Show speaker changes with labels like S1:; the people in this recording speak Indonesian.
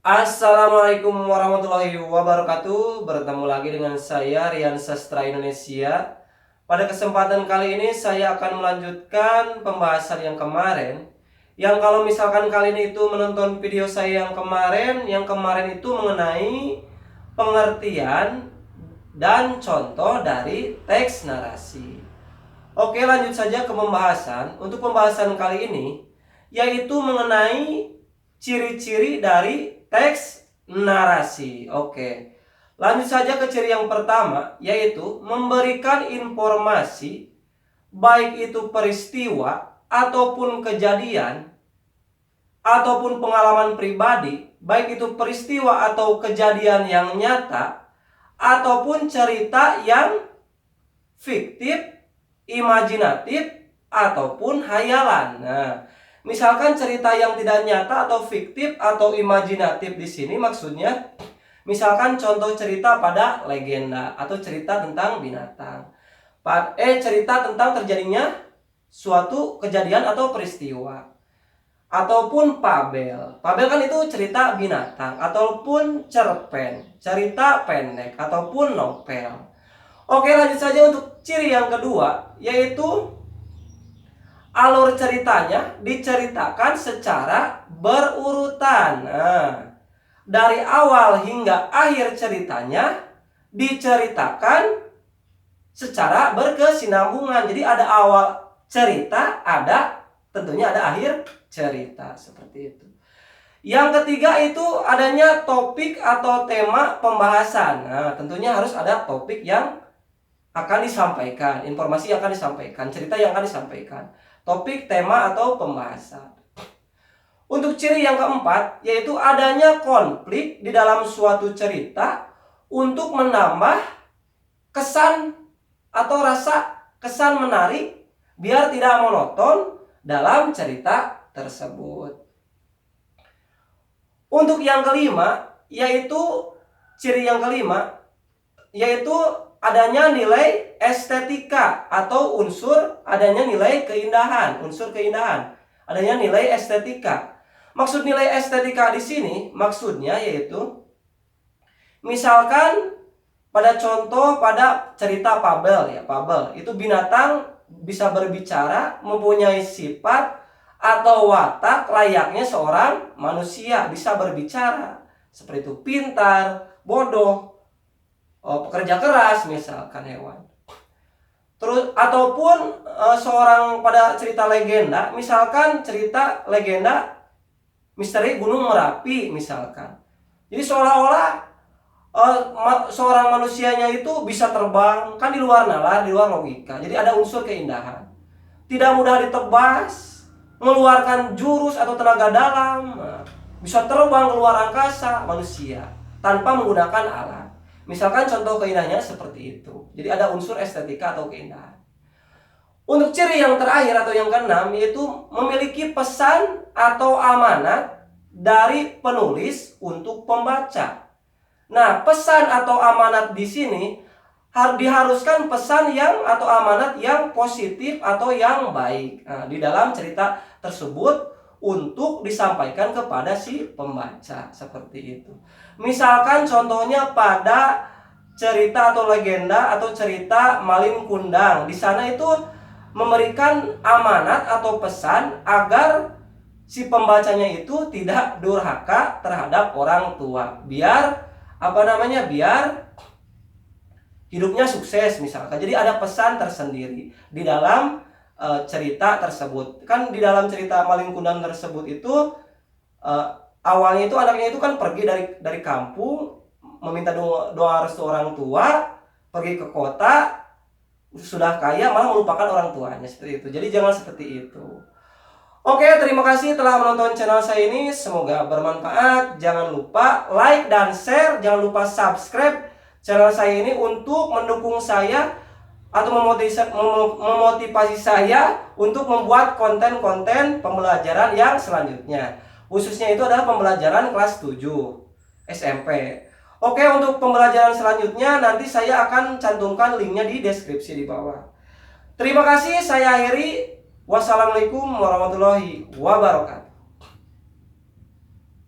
S1: Assalamualaikum warahmatullahi wabarakatuh. Bertemu lagi dengan saya Rian Sastra Indonesia. Pada kesempatan kali ini saya akan melanjutkan pembahasan yang kemarin. Yang kalau misalkan kali ini itu menonton video saya yang kemarin itu mengenai pengertian dan contoh dari teks narasi. Oke, lanjut saja ke pembahasan. Untuk pembahasan kali ini yaitu mengenai ciri-ciri dari teks narasi. Oke. Lanjut saja ke ciri yang pertama, yaitu memberikan informasi baik itu peristiwa ataupun kejadian ataupun pengalaman pribadi, baik itu peristiwa atau kejadian yang nyata ataupun cerita yang fiktif, imajinatif ataupun hayalan. Nah, misalkan cerita yang tidak nyata atau fiktif atau imajinatif di sini maksudnya misalkan contoh cerita pada legenda atau cerita tentang binatang. Cerita tentang terjadinya suatu kejadian atau peristiwa. Ataupun fabel. Fabel kan itu cerita binatang ataupun cerpen, cerita pendek ataupun novel. Oke, lanjut saja untuk ciri yang kedua, yaitu alur ceritanya diceritakan secara berurutan. Nah, dari awal hingga akhir ceritanya diceritakan secara berkesinambungan. Jadi ada awal cerita, tentunya ada akhir cerita, seperti itu. Yang ketiga itu adanya topik atau tema pembahasan. Nah, tentunya harus ada topik yang akan disampaikan, informasi yang akan disampaikan, cerita yang akan disampaikan, topik, tema, atau pembahasan. Untuk ciri yang keempat, yaitu adanya konflik di dalam suatu cerita untuk menambah kesan atau rasa kesan menarik biar tidak monoton dalam cerita tersebut. Untuk yang kelima, yaitu ciri yang kelima, yaitu adanya nilai estetika atau unsur adanya nilai keindahan, unsur keindahan, adanya nilai estetika. Maksud nilai estetika di sini maksudnya yaitu misalkan pada cerita fabel ya, fabel itu binatang bisa berbicara, mempunyai sifat atau watak layaknya seorang manusia, bisa berbicara seperti itu, pintar, bodoh, pekerja keras misalkan hewan. Terus ataupun seorang pada cerita legenda, misalkan cerita legenda misteri Gunung Merapi misalkan. Jadi seolah-olah seorang manusianya itu bisa terbang, kan di luar nalar, di luar logika. Jadi ada unsur keindahan. Tidak mudah ditebas, mengeluarkan jurus atau tenaga dalam, bisa terbang ke luar angkasa manusia tanpa menggunakan alat. Misalkan contoh keindahannya seperti itu. Jadi ada unsur estetika atau keindahan. Untuk ciri yang terakhir atau yang keenam yaitu memiliki pesan atau amanat dari penulis untuk pembaca. Nah, pesan atau amanat di sini diharuskan pesan yang atau amanat yang positif atau yang baik. Nah, di dalam cerita tersebut untuk disampaikan kepada si pembaca, seperti itu. Misalkan contohnya pada cerita atau legenda atau cerita Malin Kundang. Di sana itu memberikan amanat atau pesan agar si pembacanya itu tidak durhaka terhadap orang tua. Biar biar hidupnya sukses misalkan. Jadi ada pesan tersendiri di dalam cerita tersebut. Kan di dalam cerita Malin Kundang tersebut itu awalnya itu anaknya itu kan pergi dari kampung meminta doa restu orang tua, pergi ke kota, sudah kaya malah melupakan orang tuanya, seperti itu. Jadi jangan seperti itu. Oke, terima kasih telah menonton channel saya ini. Semoga bermanfaat. Jangan lupa like dan share. Jangan lupa subscribe channel saya ini untuk mendukung saya atau memotivasi saya untuk membuat konten-konten pembelajaran yang selanjutnya. Khususnya itu adalah pembelajaran kelas 7 SMP. Oke, untuk pembelajaran selanjutnya nanti saya akan cantumkan linknya di deskripsi di bawah. Terima kasih, saya akhiri. Wassalamualaikum warahmatullahi wabarakatuh.